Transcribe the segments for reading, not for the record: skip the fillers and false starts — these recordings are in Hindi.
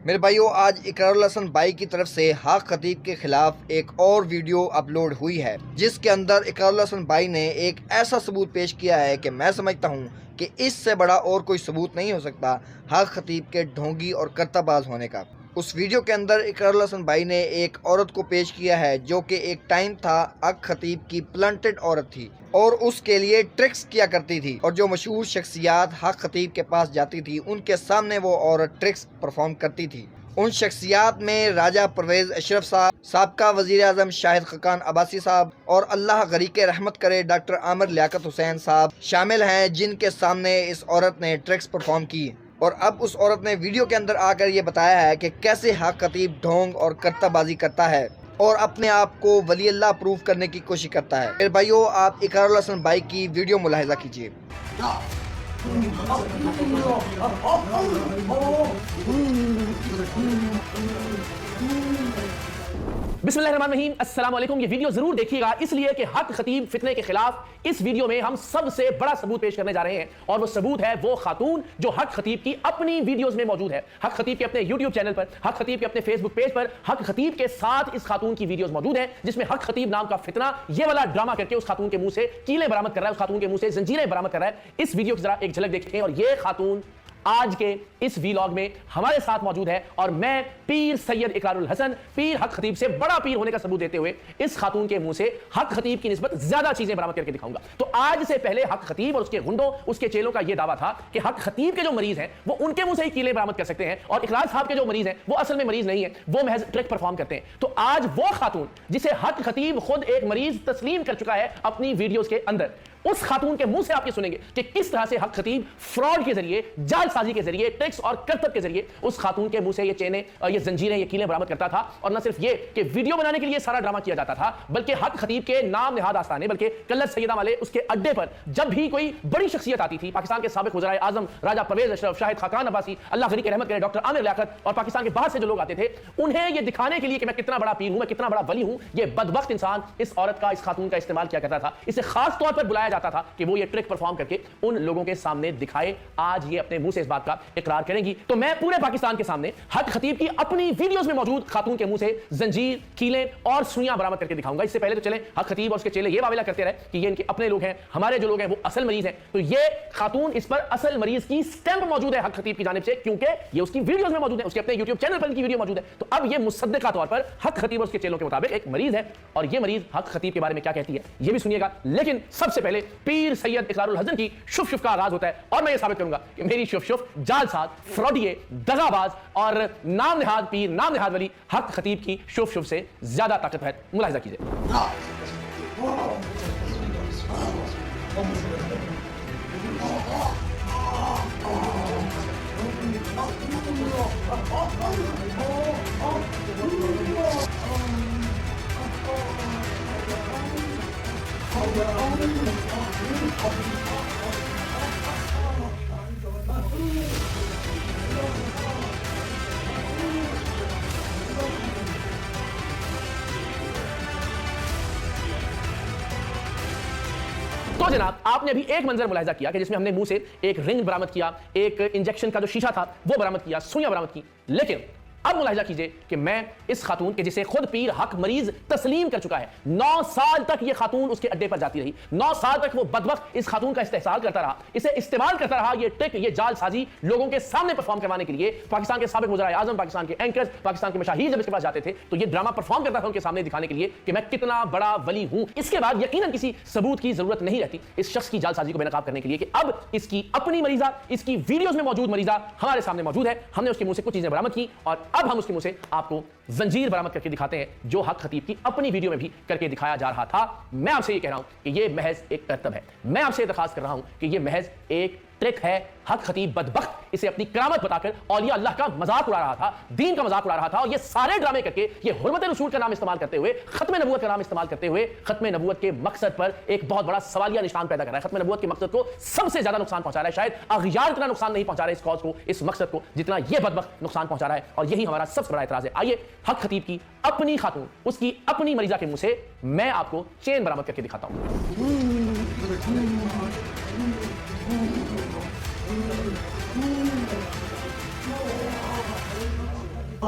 मेरे भाइयों, आज इकरारुल हसन भाई की तरफ से हक खतीब के खिलाफ एक और वीडियो अपलोड हुई है, जिसके अंदर इकरारुल हसन भाई ने एक ऐसा सबूत पेश किया है कि मैं समझता हूँ कि इससे बड़ा और कोई सबूत नहीं हो सकता हक खतीब के ढोंगी और करताबाज होने का। उस वीडियो के अंदर इकरारुल हसन भाई ने एक औरत को पेश किया है जो कि एक टाइम था हक खतीब की प्लांटेड औरत थी और उसके लिए ट्रिक्स किया करती थी, और जो मशहूर शख्सियात हक खतीब के पास जाती थी उनके सामने वो औरत ट्रिक्स परफॉर्म करती थी। उन शख्सियात में राजा परवेज अशरफ साहब, साबका वज़ीर आज़म शाहिद खकान अब्बासी साहब और अल्लाह गरीके रहमत करे डॉक्टर आमिर लियाकत हुसैन साहब शामिल हैं, जिनके सामने इस औरत ने ट्रिक्स परफॉर्म की। और अब उस औरत ने वीडियो के अंदर आकर ये बताया है कि कैसे हक खतीब ढोंग और करताबाजी करता है और अपने आप को वली अल्लाह प्रूव करने की कोशिश करता है। मेरे भाइयों, आप इकरारुल हसन भाई की वीडियो मुलाहिजा कीजिए। बिस्मिल्लाहिर्रहमानिर्रहीम, अस्सलाम वालेकुम। ये वीडियो जरूर देखिएगा, इसलिए कि हक खतीब फितने के खिलाफ इस वीडियो में हम सबसे बड़ा सबूत पेश करने जा रहे हैं, और वो सबूत है वो खातून जो हक खतीब की अपनी वीडियोस में मौजूद है। हक खतीब के अपने यूट्यूब चैनल पर, हक खतीब के अपने फेसबुक पेज पर हक खतीब के साथ इस खातून की वीडियोस मौजूद हैं, जिसमें हक खतीब नाम का फितना ये वाला ड्रामा करके उस खातून के मुंह से कीलें बरामद कर रहा है, उस खातून के मुंह से जंजीरें बरामद कर रहा है। इस वीडियो की जरा एक झलक देखते हैं। और ये खातून आज के इस वीलॉग में हमारे साथ मौजूद है, और मैं पीर सैयद इकरारुल हसन, पीर हक खतीब से बड़ा पीर होने का सबूत देते हुए इस खातून के मुंह से हक खतीब की निस्बत ज्यादा चीजें बरामद करके दिखाऊंगा। तो आज से पहले हक खतीब और उसके गुंडों, उसके चेलों का यह दावा था कि हक खतीब के जो मरीज हैं वो उनके मुंह से ही कीले बरामद कर सकते हैं, और इकरार साहब के जो मरीज हैं वो असल में मरीज नहीं है, वो महज ट्रिक परफॉर्म करते हैं। तो आज वो खातून जिसे हक खतीब खुद एक मरीज तस्लीम कर चुका है अपनी वीडियोस के अंदर, उस खातून के मुंह से आप ये सुनेंगे कि किस तरह से हक खतीब फ्रॉड के जरिए, जालसाजी के जरिए, ट्रिक्स और करतब के जरिए उस खातून के मुंह से ये चेनें, ये जंजीरें, ये कीलें बरामद करता था। और न सिर्फ ये कि वीडियो बनाने के लिए सारा ड्रामा किया जाता था, बल्कि हक खतीब के नाम निहाद आस्थाने, बल्कि कल्लत सैयदा वाले उसके अड्डे पर जब भी कोई बड़ी शख्सियत आती थी, पाकिस्तान के साबिक वज़ीर आज़म राजा परवेज अशरफ, शाहिद खकान अब्बासी, अल्लाह गनी के रहमत करे डॉक्टर आमिर लियाकत, और पाकिस्तान के बाहर से जो लोग आते थे, उन्हें ये दिखाने के लिए कि मैं कितना बड़ा पीर हूं, मैं कितना बड़ा वली हूं, ये बदबख्त इंसान इस औरत का, इस खातून का इस्तेमाल किया करता था। इसे खास तौर पर बुलाया जाता था कि वो ये ट्रिक परफॉर्म करके उन लोगों के सामने दिखाए। आज ये अपने मुंह से इस बात का इकरार करेंगी। तो मैं पूरे पाकिस्तान के सामने हक खतीब की अपनी वीडियोस में मौजूद खातून के मुंह से जंजीर, कीलें और सुइयां बरामद करके दिखाऊंगा। इससे पहले तो चलें, हक खतीब और उसके चेले ये वावेला करते रहे कि ये इनके अपने लोग हैं, हमारे जो लोग हैं वो असल मरीज हैं। तो ये खातून, इस पर असल मरीज की स्टैंप मौजूद है हक खतीब की जानिब से, क्योंकि ये उसकी वीडियोस में मौजूद है, उसके अपने यूट्यूब चैनल पर इनकी वीडियो मौजूद है। तो अब ये मुसद्दिका तौर पर हक खतीब और उसके चेलों के मुताबिक एक मरीज है, और ये मरीज हक खतीब के बारे में क्या कहती है ये भी सुनिएगा। लेकिन सबसे पहले पीर सैयद इकरारुल हसन की शुफ शुफ का आगाज होता है, और मैं ये साबित करूंगा कि मेरी शुफ शुफ जालसाज, फ्रॉडिये, दगाबाज और नाम निहाद पीर, नाम निहाद वली हक खतीब की शुफ शुफ से ज्यादा ताकत है। मुलाहिजा कीजिए। तो जनाब, आपने अभी एक मंजर मुलाहिजा किया कि जिसमें हमने मुंह से एक रिंग बरामद किया, एक इंजेक्शन का जो शीशा था वो बरामद किया, सुइयां बरामद की। लेकिन अब मुलाहिजा कीजिए कि मैं इस खातून के, जिसे खुद पीर हक मरीज तस्लीम कर चुका है, 9 साल तक ये खातून उसके अड्डे पर जाती रही, 9 साल तक वो बदबख्त इस खातून का इस्तेहसाल करता रहा, इसे इस्तेमाल करता रहा, ये ट्रिक, ये जालसाजी लोगों के सामने परफॉर्म करवाने के लिए। पाकिस्तान के साबिक वज़ीर आज़म, पाकिस्तान के एंकर्स, पाकिस्तान के मशाहीर जब इसके पास जाते थे तो ये ड्रामा परफॉर्म करता था उनके सामने दिखाने के लिए कि मैं कितना बड़ा वली हूं। इसके बाद यकीनन किसी सबूत की जरूरत नहीं रहती इस शख्स की जालसाजी को बेनकाब करने के लिए कि अब इसकी अपनी मरीजा, इसकी वीडियोस में मौजूद मरीजा हमारे सामने मौजूद है। हमने उसके मुंह से कुछ चीजें बरामद की, और अब हम उसके मुंह से आपको जंजीर बरामद करके दिखाते हैं जो हक खतीब की अपनी वीडियो में भी करके दिखाया जा रहा था। मैं आपसे ये कह रहा हूं कि ये महज एक करतब है, मैं आपसे दरखास्त कर रहा हूं कि ये महज एक ट्रिक है। हक खतीब बदबख्त इसे अपनी करामत बताकर औलिया अल्लाह का मजाक उड़ा रहा था, दीन का मजाक उड़ा रहा था, और ये सारे ड्रामे करके, ये हुर्मत रसूल का नाम इस्तेमाल करते हुए, खत्म नबूवत का नाम इस्तेमाल करते हुए, खत्म नबूवत के मकसद पर एक बहुत बड़ा सवालिया निशान पैदा कर रहा है। खत्म नबूवत के मकसद को सबसे ज्यादा नुकसान पहुंचा रहा है। शायद अगयार इतना नुकसान नहीं पहुंचा रहा है इस कॉज को, इस मकसद को, जितना ये बदबख्त नुकसान पहुंचा रहा है। और यही हमारा सबसे बड़ा एतराज है। आइए हक खतीब की अपनी खातून, उसकी अपनी मरीजा के मुंह से मैं आपको चेन बरामद करके दिखाता हूं। तो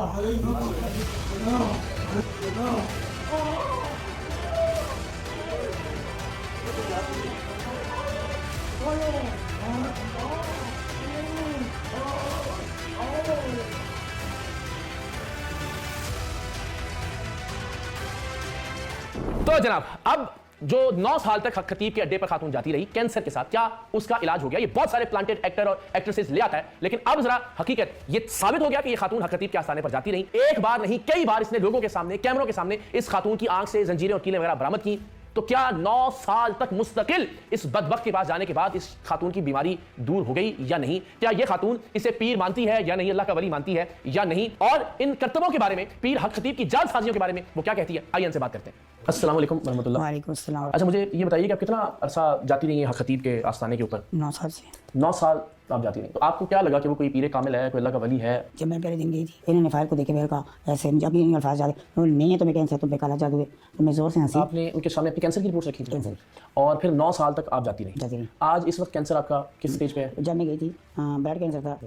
जनाब, अब जो 9 साल तक हक खतीब के अड्डे पर खातून जाती रही कैंसर के साथ, क्या उसका इलाज हो गया? ये बहुत सारे प्लांटेड एक्टर और एक्ट्रेसेस ले आता है, लेकिन अब जरा हकीकत ये साबित हो गया कि ये खातून हक खतीब के आस्थाने पर जाती रही। एक बार नहीं, कई बार इसने लोगों के सामने, कैमरों के सामने इस खातून की आंख से जंजीरें और कीलें वगैरह बरामद की। तो क्या 9 साल तक मुस्तकिल इस बदबख्त के पास जाने के बाद इस खातून की बीमारी दूर हो गई या नहीं? क्या यह खातून इसे पीर मानती है या नहीं, अल्लाह का वली मानती है या नहीं? और इन करतबों के बारे में, पीर हक खतीब की जालसाजियों के बारे में वो क्या कहती है, आइए इनसे बात करते हैं। अस्सलाम वालेकुम रहमतुल्लाह। वालेकुम अस्सलाम। अच्छा, मुझे ये बताइए कि आप कितना अरसा जाती रही हैं हक खतीब के आस्थाने के ऊपर? 9 साल से। 9 साल आप जाती रही, तो आपको क्या लगा कि वो कोई पीर कामिल है, कोई अल्लाह का वली है? जब मैं पहले दिन गई थी, इन्होंने फाइल को देखे, मैंने कहा ऐसे जब ये अल्फाज आ गए, नहीं है तो मैं कैंसर, तुम पे काला जादू है, तो मैं जोर से हंसी। आपने उनके सामने अपनी कैंसर की रिपोर्ट रखी थी और फिर 9 साल तक आप जाती रही। आज इस वक्त कैंसर आपका किस स्टेज पे है? जब मैं गई थी ब्लड कैंसर था,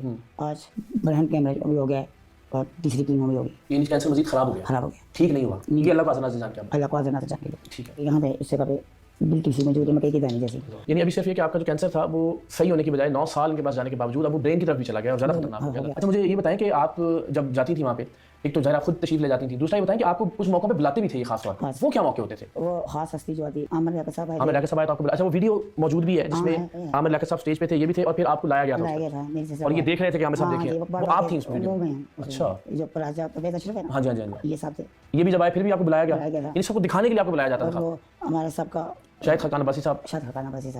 आज ब्लड कैंसर भी हो गया है और तीसरी कीमो भी होगी। ये कैंसर मजीद खराब हो गया, ठीक नहीं हुआ। ये अल्लाह को आज़ना से जान के, अल्लाह को आज़ना से जान के। ठीक है। यहाँ पे इससे कभी बिल्टी सी मौजूद है, मकई की दाने जैसी। यानी अभी सिर्फ ये कि आपका जो कैंसर था वो सही होने की बजाय 9 साल के पास जाने के बावजूद अब वो ब्रेन की तरफ भी चला गया और ज़्यादा खतरनाक हो गया। अच्छा, मुझे ये बताएं कि आप जब जाती थी वहाँ पे, एक तो जरा खुद तशरीफ ले जाती थी, दूसरा ये बताएं कि आपको कुछ मौकों पे बुलाते भी थे ये खास तौर पर, वो क्या मौके होते थे? वो खास हस्ती जो आती आमिर लियाकत साहब आए। आमिर लियाकत साहब आए तो आपको, अच्छा वो वीडियो मौजूद भी है जिसमें आमिर लियाकत साहब स्टेज पे थे, ये भी थे और फिर आपको लाया गया था और ये देख रहे थे कि आमिर साहब देखिए, वो आप थी इस वीडियो में? अच्छा, जो राजा परवेज अशरफ है ना, हाँ जी हाँ जी, ये सब थे। ये भी जब आए फिर भी आपको बुलाया गया, इन सबको दिखाने के लिए आपको बुलाया जाता था? वो हमारे सबका शायद खकान अब्बासी साहब,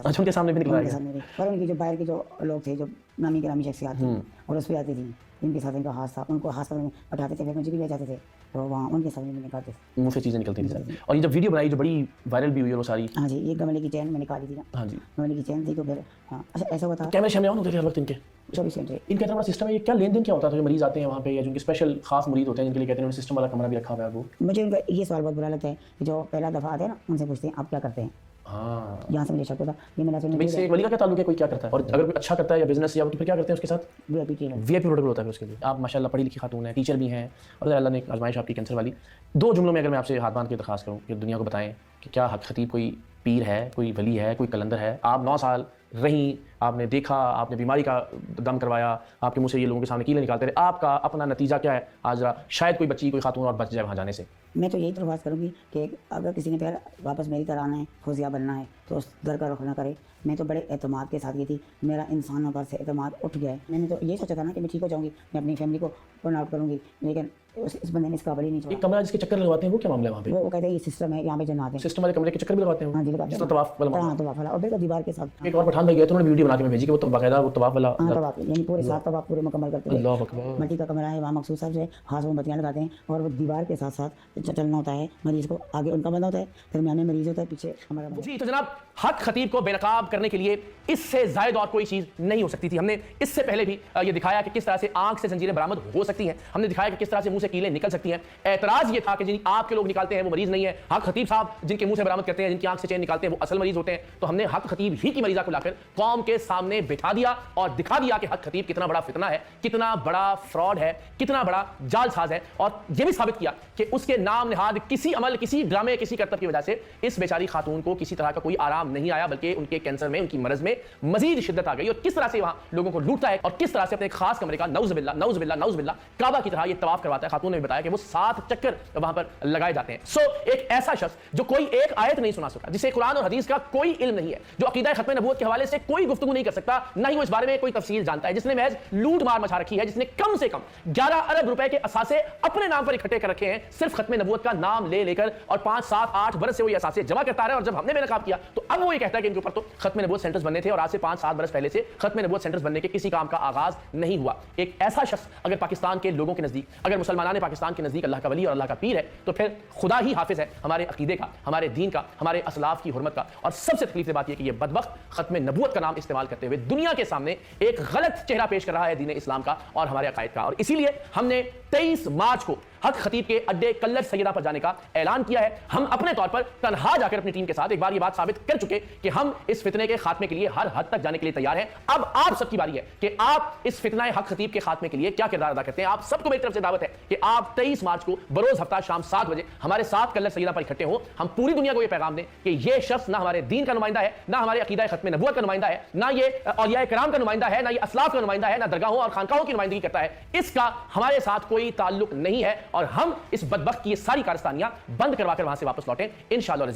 अच्छा उनके सामने भी निकला गया, और उनकी जो बाहर के जो लोग थे, जो नामी गिरामी शख्सियत थी और उस पर आती थी, इनके साथ इनका हाथ था, उनको हाथ में बैठाते थे, फिर मुझे भी ले जाते थे, तो वहाँ उनके सामने में निकालते थे, मुँह से चीज़ें निकलती थी सर। और ये जब वीडियो बनाई जो बड़ी वायरल भी हुई है वो सारी, हाँ जी, ये गमले की चैन में निकाली थी ना, हाँ जी गमले की चैन थी, तो फिर हाँ अच्छा ऐसा हुआ था। कैमरे सामने ऑन होते थे हर वक्त इनके 24 घंटे। इनका इतना बड़ा सिस्टम है, ये क्या लेन देन क्या होता था? जो मरीज आते हैं वहाँ पे या जो उनके स्पेशल खास मरीज होते हैं जिनके लिए कहते हैं सिस्टम वाला कमरा भी रखा हुआ है वो? मुझे उनका ये सवाल बहुत बुरा लगता है कि जो पहला दफ़ा आते हैं ना, उनसे पूछते हैं आप क्या करते हैं। हाँ, यहाँ से मुझे शक होता ये मेरा से वली का क्या ताल्लुक है, कोई क्या करता है और अगर कोई अच्छा करता है या बिजनेस या तो फिर क्या करते हैं उसके साथ? वीआईपी प्रोटोकॉल होता है उसके लिए। आप माशाल्लाह पढ़ी लिखी खातून है, टीचर भी हैं और अल्लाह ने आजमाइश आपकी कैंसर वाली। 2 जुमलों में अगर मैं आपसे हाथ बांध के दरखास्त करूँ कि दुनिया को बताएं कि क्या हक खतीब कोई पीर है, कोई वली है, कोई कलंदर है? आप 9 साल रहीं, आपने देखा, आपने बीमारी का दम करवाया, आपके मुंह से ये लोगों के सामने कीलें निकालते रहे, आपका अपना नतीजा क्या है? आज शायद कोई बच्ची, कोई खातून और बच जाए वहाँ जाने से। मैं तो यही दरख्वास्त करूँगी कि अगर किसी ने फिर वापस मेरी तरह आना है, फौजिया बनना है, तो उस दर का रुख ना करे। मैं तो बड़े एतमाद के साथ गई थी, मेरा इंसानों पर से एतमाद उठ गया है। मैंने तो ये सोचा था ना कि मैं ठीक हो जाऊँगी, मैं अपनी फैमिली को पॉइंट आउट करूँगी, लेकिन इस बंदे ने इसका काबिल ही नहीं छोड़ा। एक कमरा जिसके चक्कर लगवाते हैं वो क्या मामला है वहाँ पे? वो कहते हैं ये सिस्टम है, यहाँ पे जन्नत है, सिस्टम वाले कमरे के चक्कर भी लगाते हैं? हाँ जी लगाते हैं, तवाफ वाला? हाँ तवाफ वाला, और बिल्कुल दीवार के साथ। एक और पठान भाई गए तो उन्होंने वीडियो बना के भेजी कि वो तो बाकायदा वो तवाफ वाला, हाँ तवाफ यानी पूरे 7 तवाफ पूरे मुकम्मल करते हैं। अल्लाह अकबर। मट्टी का कमरा है, वहाँ मखसूस साहब से हाथ में बत्तियाँ लगाते हैं और वो दीवार के साथ साथ चलना होता है, मरीज़ को आगे उनका बंदा होता है, फिर मैंने मरीज़ होता है, पीछे हमारा बंदा। जी तो जनाब, हक खतीब को बेनकाब करने के लिए इससे ज़ायद और कोई चीज़ नहीं हो सकती थी। हमने इससे पहले भी ये दिखाया कि किस तरह से आंख से जंजीरें बरामद हो सकती हैं, हमने दिखाया कि किस तरह से मुंह से कीलें निकल सकती हैं। एतराज़ ये था कि जिन आपके लोग निकालते हैं वो मरीज़ नहीं है, हक खतीब साहब जिनके मुंह से बरामद करते हैं, जिनकी आंख से चैन निकालते हैं वो असल मरीज़ होते हैं। तो हमने हक खतीब ही की मरीज़ा को लाकर कौम के सामने बिठा दिया और दिखा दिया कि हक खतीब कितना बड़ा फितना है, कितना बड़ा फ्रॉड है, कितना बड़ा जालसाज है, और यह भी साबित किया कि उसके नाम निहाद किसी अमल, किसी ड्रामे, किसी करतब की वजह से इस बेचारी खातून को किसी तरह का कोई आराम नहीं आया, बल्कि उनके कैंसर में, उनकी मरज में मजीद शिद्दत आ गई। और किस तरह से वहां लोगों को लूटता है और किस तरह से अपने खास कमरे का नौज़ुबिल्लाह नौज़ुबिल्लाह नौज़ुबिल्लाह काबा की तरह ये तवाफ करवाता है। खातून ने बताया कि वो 7 चक्कर वहां पर लगाए जाते हैं। सो एक ऐसा शख्स जो कोई एक आयत नहीं सुना सका, जिसे कुरान और हदीस का कोई इल्म नहीं है, जो अकीदा खत्म नबूवत के हवाले से कोई गुफ्तगू नहीं कर सकता, ना ही वो इस बारे में कोई तफसील जानता है, जिसने महज लूट मार मचा रखी है, जिसने कम से कम 11 अरब रुपए के असासे अपने नाम पर इकट्ठे कर रखे हैं, सिर्फ खत्म नबूवत का नाम ले लेकर, और 5, 7, 8 बरस से वो ये असासे जमा करता रहा। और जब हमने बेनकाब किया तो अब वो ये कहता है कि इनके ऊपर तो खत्म नबूवत सेंटर्स बनने थे और आज से 5, 7 बरस पहले से खत्म नबूवत सेंटर्स बनने के किसी काम का आगाज नहीं हुआ। एक ऐसा शख्स अगर पाकिस्तान के लोगों के नजदीक, अगर मुसलमानान पाकिस्तान के नजदीक अल्लाह का वली और अल्लाह का पीर है, तो फिर खुदा ही हाफिज है हमारे अकीदे का, हमारे दीन का, हमारे असलाफ की हुर्मत का। और सबसे तकलीफ बात यह कि यह बदबख्त खत्म नबूवत का नाम इस्तेमाल करते हुए दुनिया के सामने एक गलत चेहरा पेश कर रहा है दीन इस्लाम का और हमारे अकायद का। और इसीलिए हमने 23 मार्च को हक खतीब के अड्डे कल्लर सैयदा पर जाने का ऐलान किया है। हम अपने तौर पर तनहा जाकर अपनी टीम के साथ एक बार यह बात साबित कर चुके कि हम इस फितने के खात्मे के लिए हर हद तक जाने के लिए तैयार हैं। अब आप सबकी बारी है कि आप इस फितनाए हक खतीब के खात्मे के लिए क्या किरदार अदा करते हैं। आप सबको मेरी तरफ से दावत है कि आप 23 मार्च को बरोज हफ्ता शाम 7 बजे हमारे साथ कल्लर सैयदा पर इकट्ठे हो। हम पूरी दुनिया को यह पैगाम दें कि यह शख्स ना हमारे दीन का नुमाइंदा है, ना हमारे अकीदा खत्म नबूवत का नुमाइंदा है, ना ये औलिया किराम का नुमाइंदा है, ना ये असलाफ का नुमाइंदा है, ना दरगाहों और खानकाहों की नुमाइंदगी करता है। इसका हमारे साथ कोई ताल्लुक नहीं है और हम इस बदबख्त की ये सारी कारस्तानियां बंद करवाकर वहां से वापस लौटें इंशाअल्लाह।